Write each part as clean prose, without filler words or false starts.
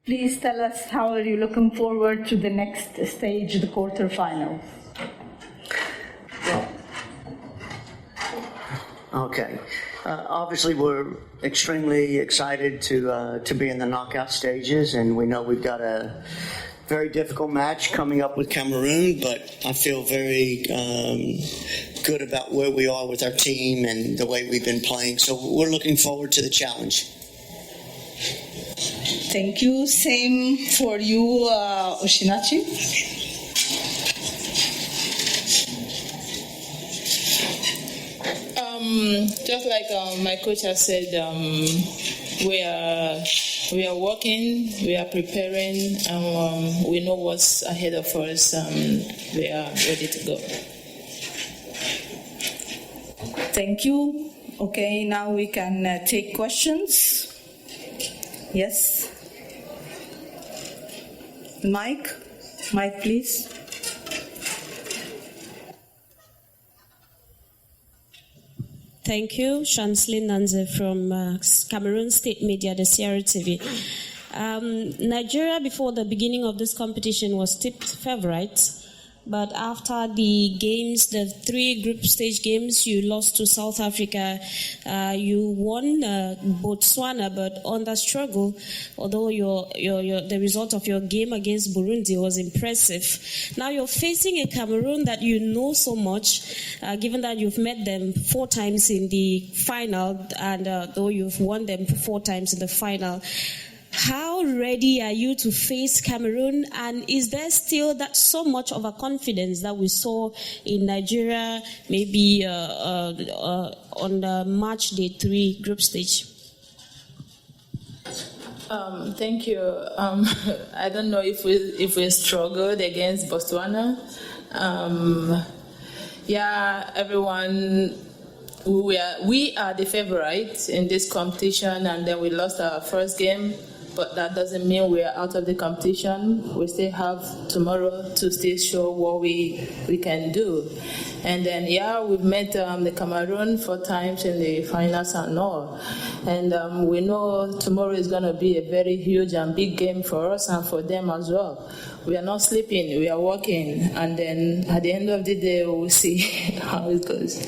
Please tell us, how are you looking forward to the next stage, the quarterfinals? Okay. Obviously, we're extremely excited to be in the knockout stages, and we know we've got a very difficult match coming up with Cameroon, but I feel very good about where we are with our team and the way we've been playing. So we're looking forward to the challenge. Thank you. Same for you, Osinachi. Just like my coach has said, we are working, we are preparing, and we know what's ahead of us. We are ready to go. Thank you. Okay, now we can take questions. Yes. Mike, please. Thank you. Shanslin Nanze from Cameroon State Media, the CRTV. Nigeria, before the beginning of this competition, was tipped favorite. But after the games, the 3 group stage games, you lost to South Africa. You won Botswana, but under struggle, although the result of your game against Burundi was impressive. Now you're facing a Cameroon that you know so much, given that you've met them 4 times in the final, and though you've won them 4 times in the final. How ready are you to face Cameroon? And is there still that so much of a confidence that we saw in Nigeria, maybe on the March Day 3 group stage? Thank you. I don't know if we struggled against Botswana. Everyone. We are the favorites in this competition, and then we lost our first game. But that doesn't mean we are out of the competition. We still have tomorrow to still show what we can do. And then, we've met the Cameroon 4 times in the finals and all. And we know tomorrow is going to be a very huge and big game for us and for them as well. We are not sleeping, we are working. And then at the end of the day, we'll see how it goes.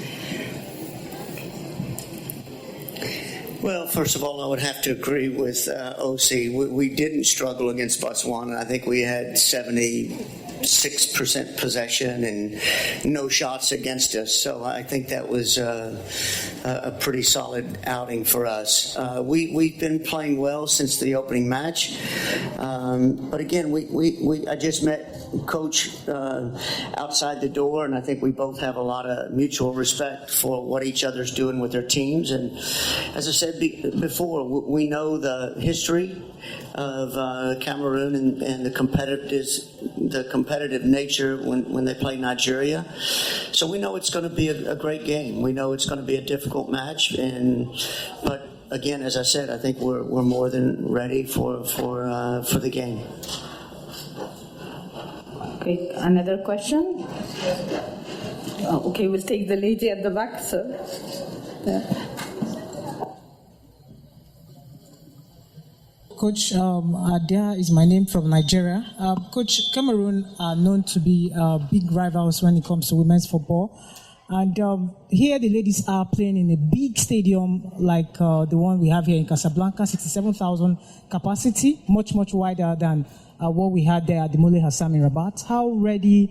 Well, first of all, I would have to agree with OC. We didn't struggle against Botswana. I think we had 76% possession and no shots against us. So I think that was a pretty solid outing for us. We've been playing well since the opening match. But again, I just met Coach outside the door, and I think we both have a lot of mutual respect for what each other's doing with their teams. And as I said before, we know the history of Cameroon and the competitive nature when they play Nigeria. So we know it's going to be a great game. We know it's going to be a difficult match, but again, as I said, I think we're more than ready for the game. Okay, another question? Okay, we'll take the lady at the back, sir. Coach, Adia is my name, from Nigeria. Coach, Cameroon are known to be big rivals when it comes to women's football. And here the ladies are playing in a big stadium like the one we have here in Casablanca, 67,000 capacity, much, much wider than what we had there at the Moulay Hassan in Rabat. How ready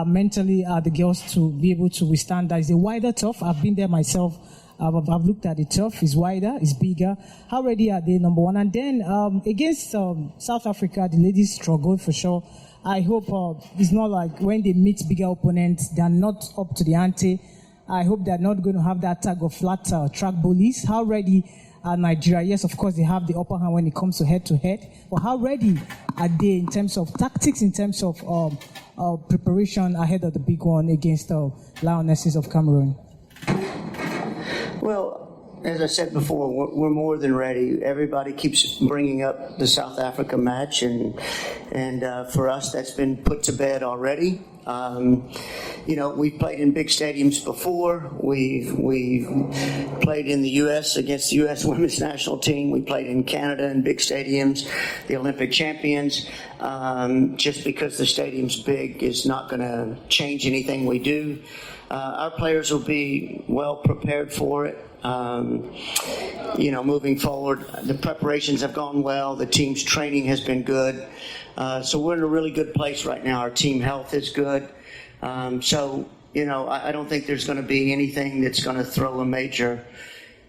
mentally are the girls to be able to withstand that? It's a wider turf. I've been there myself. I've looked at the turf. It's wider, it's bigger. How ready are they, number one? And then against South Africa, the ladies struggled for sure. I hope it's not like when they meet bigger opponents, they're not up to the ante. I hope they're not going to have that tag of flat track bullies. How ready are Nigeria? Yes, of course, they have the upper hand when it comes to head-to-head. But how ready are they in terms of tactics, in terms of preparation ahead of the big one against the Lionesses of Cameroon? Well, as I said before, we're more than ready. Everybody keeps bringing up the South Africa match, and for us, that's been put to bed already. We've played in big stadiums before. We've played in the U.S. against the U.S. women's national team. We played in Canada in big stadiums, the Olympic champions. Just because the stadium's big is not going to change anything we do. Our players will be well prepared for it. Moving forward, the preparations have gone well. The team's training has been good. So we're in a really good place right now. Our team health is good. I don't think there's going to be anything that's going to throw a major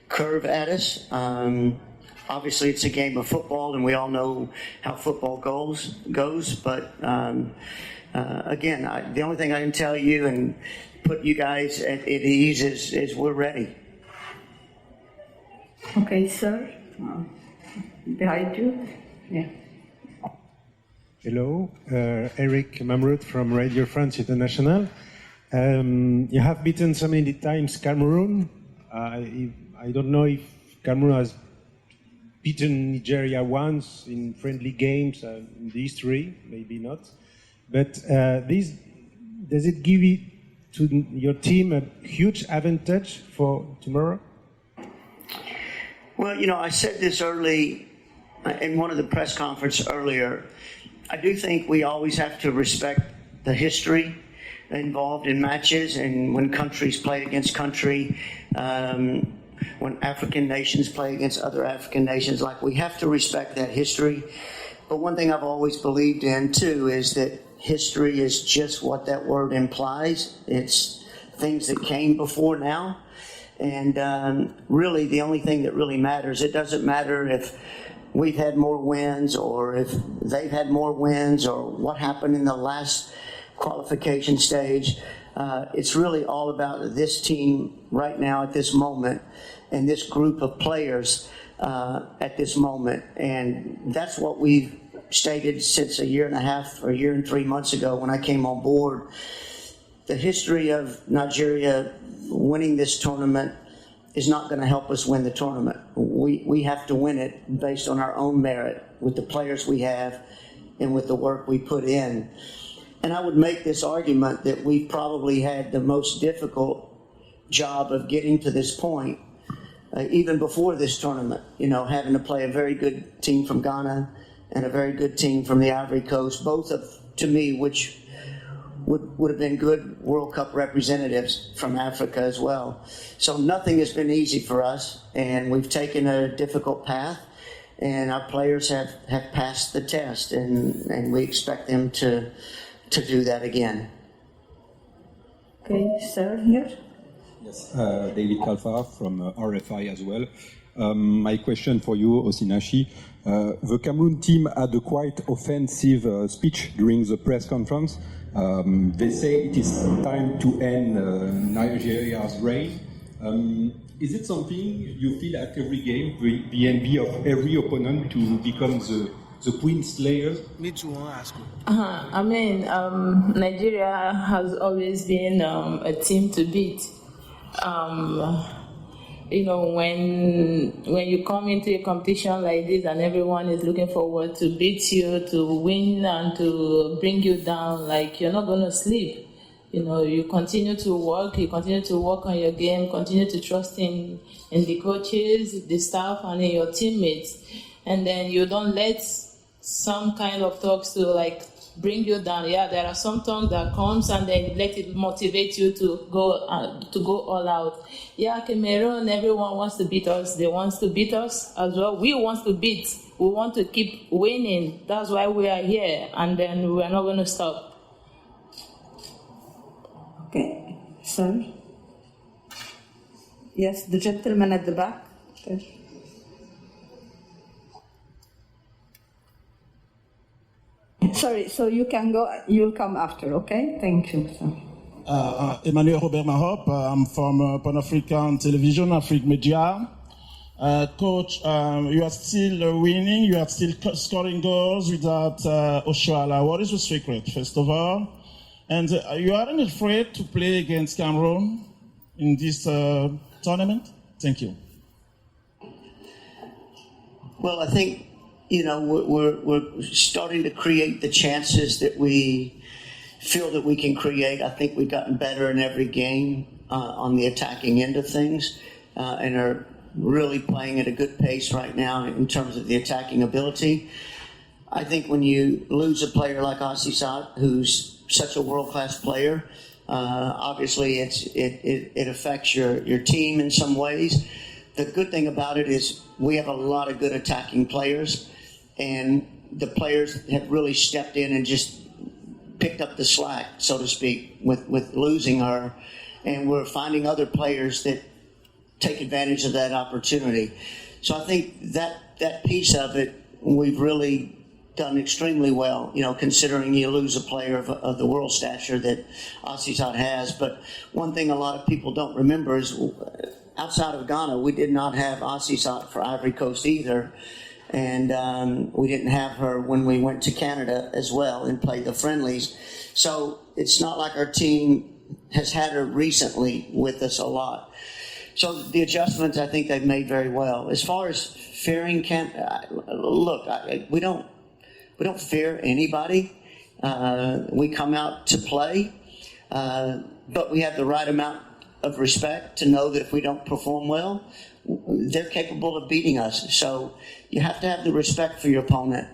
curve at us. Obviously, it's a game of football, and we all know how football goes. But again, the only thing I can tell you and put you guys at ease is we're ready. Okay, sir. Behind you. Yeah. Hello, Eric Mamrout from Radio France International. You have beaten so many times Cameroon. I don't know if Cameroon has beaten Nigeria once in friendly games in the history, maybe not. But does it give to your team a huge advantage for tomorrow? Well, I said this early in one of the press conferences earlier. I do think we always have to respect the history involved in matches, and when countries play against country, when African nations play against other African nations, we have to respect that history. But one thing I've always believed in, too, is that history is just what that word implies. It's things that came before now. And really, the only thing that really matters, it doesn't matter if we've had more wins or if they've had more wins or what happened in the last qualification stage. It's really all about this team right now at this moment and this group of players at this moment. And that's what we've stated since a year and a half or a year and 3 months ago when I came on board. The history of Nigeria winning this tournament is not going to help us win the tournament. We have to win it based on our own merit, with the players we have and with the work we put in. And I would make this argument that we've probably had the most difficult job of getting to this point, even before this tournament, having to play a very good team from Ghana and a very good team from the Ivory Coast, both of, to me, which would have been good World Cup representatives from Africa as well. So nothing has been easy for us, and we've taken a difficult path, and our players have passed the test, and we expect them to do that again. Okay, sir, here. Yes, David Kalfa from RFI as well. My question for you, Osinachi. The Cameroon team had a quite offensive speech during the press conference. They say it is time to end Nigeria's reign. Is it something you feel at every game, the envy of every opponent to become the Queen Slayer? Me too, I ask you. Nigeria has always been a team to beat. When you come into a competition like this and everyone is looking forward to beat you, to win and to bring you down, you're not going to sleep. You continue to work on your game, continue to trust in the coaches, the staff, and in your teammates. And then you don't let some kind of talks to bring you down. Yeah, there are some talk that comes and then let it motivate you to go all out. Yeah, Cameroon, everyone wants to beat us. They want to beat us as well. We want to beat. We want to keep winning. That's why we are here, and then we are not going to stop. Okay, sir. Yes, the gentleman at the back. There. Sorry, so you can go, you'll come after, okay? Thank you, sir. Emmanuel Robert Mahop, I'm from Pan-African Television, Afrique Media. Coach, you are still winning, you are still scoring goals without Oshala. What is the secret, first of all? And you aren't afraid to play against Cameroon in this tournament? Thank you. Well, I think, we're starting to create the chances that we feel that we can create. I think we've gotten better in every game on the attacking end of things and are really playing at a good pace right now in terms of the attacking ability. I think when you lose a player like Osinachi, who's such a world-class player, obviously it affects your team in some ways. The good thing about it is we have a lot of good attacking players, and the players have really stepped in and just picked up the slack, so to speak, with losing her, and we're finding other players that take advantage of that opportunity. So I think that piece of it, we've really done extremely well, considering you lose a player of the world stature that Osinachi has. But one thing a lot of people don't remember is outside of Ghana, we did not have Osinachi for Ivory Coast either. And we didn't have her when we went to Canada as well and played the friendlies. So it's not like our team has had her recently with us a lot. So the adjustments, I think they've made very well. As far as fearing, we don't fear anybody. We come out to play, but we have the right amount of respect to know that if we don't perform well, they're capable of beating us. So you have to have the respect for your opponent,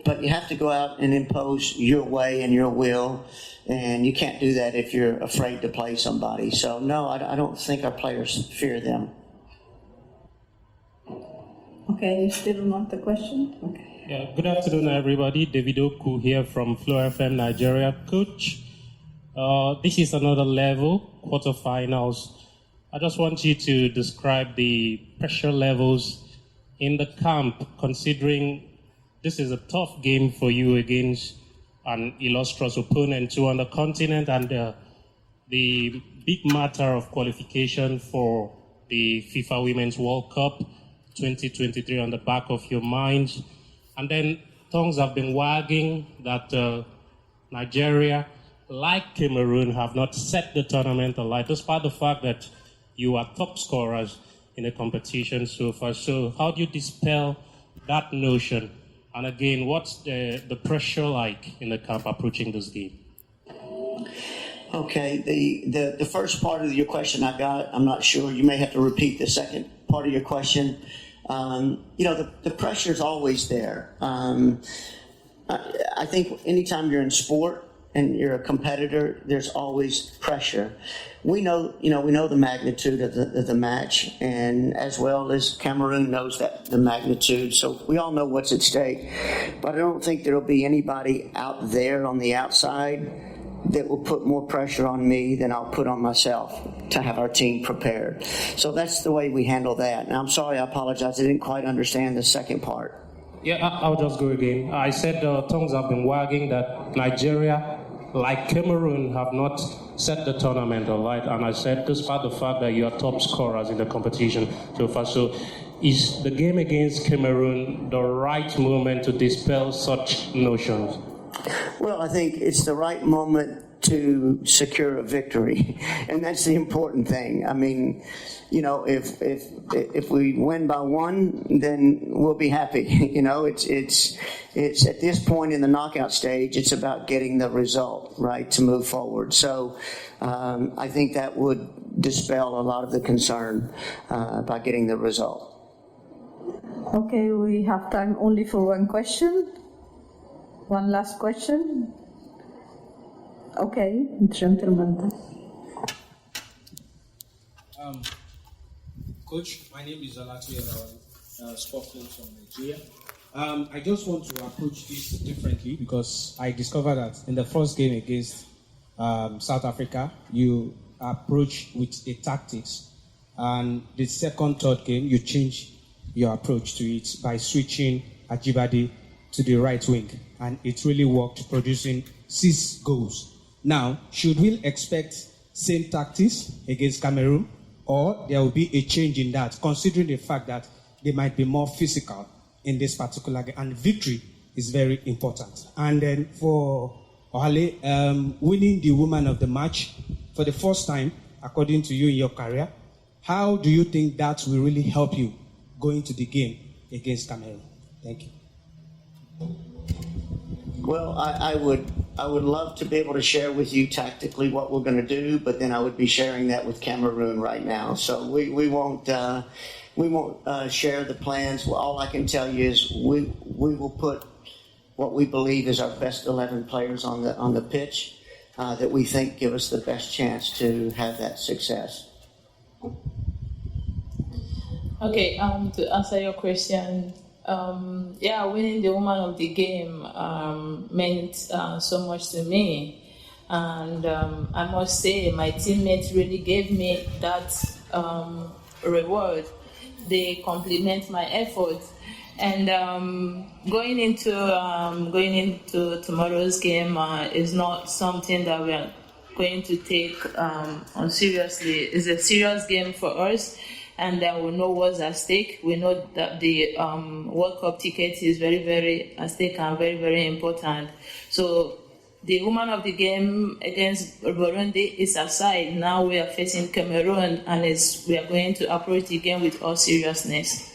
but you have to go out and impose your way and your will, and you can't do that if you're afraid to play somebody. So no, I don't think our players fear them. Okay, you still want the question? Okay. Yeah, good afternoon, everybody. Davido Ku here from Flow FM Nigeria. Coach, this is another level, quarterfinals. I just want you to describe the pressure levels in the camp, considering this is a tough game for you against an illustrious opponent too on the continent, and the big matter of qualification for the FIFA Women's World Cup 2023 on the back of your mind. And then tongues have been wagging that Nigeria, like Cameroon, have not set the tournament alight, despite the fact that you are top scorers in the competition so far. So how do you dispel that notion? And again, what's the pressure like in the camp approaching this game? Okay, the first part of your question I got, I'm not sure. You may have to repeat the second part of your question. The pressure is always there. I think anytime you're in sport and you're a competitor, there's always pressure. We know the magnitude of the match, and as well as Cameroon knows the magnitude. So we all know what's at stake. But I don't think there'll be anybody out there on the outside that will put more pressure on me than I'll put on myself to have our team prepared. So that's the way we handle that. And I'm sorry, I apologize. I didn't quite understand the second part. Yeah, I'll just go again. I said tongues have been wagging that Nigeria, like Cameroon, have not set the tournament alight. And I said, despite the fact that you are top scorers in the competition so far. So is the game against Cameroon the right moment to dispel such notions? Well, I think it's the right moment to secure a victory, and that's the important thing. I mean, if we win by one, then we'll be happy. It's at this point in the knockout stage, it's about getting the result, right, to move forward. So I think that would dispel a lot of the concern by getting the result. Okay, we have time only for one question. One last question. Okay, gentlemen. Coach, my name is Osinachi Ohale, sport coach from Nigeria. I just want to approach this differently because I discovered that in the first game against South Africa, you approach with a tactics, and the second, third game, you change your approach to it by switching Ajibade to the right wing, and it really worked, producing 6 goals. Now, should we expect same tactics against Cameroon, or there will be a change in that, considering the fact that they might be more physical in this particular game, and victory is very important. And then for Ohale, winning the Woman of the Match for the first time, according to you in your career, how do you think that will really help you going to the game against Cameroon? Thank you. Well, I would love to be able to share with you tactically what we're going to do, but then I would be sharing that with Cameroon right now. So we won't share the plans. Well, all I can tell you is we will put what we believe is our best 11 players on the pitch that we think give us the best chance to have that success. Okay, to answer your question, winning the woman of the game meant so much to me. And I must say, my teammates really gave me that reward. They compliment my effort. And going into tomorrow's game is not something that we are going to take on seriously. It's a serious game for us, and we know what's at stake. We know that the World Cup ticket is very, very at stake and very, very important. So the woman of the game against Burundi is aside. Now we are facing Cameroon, and we are going to approach the game with all seriousness.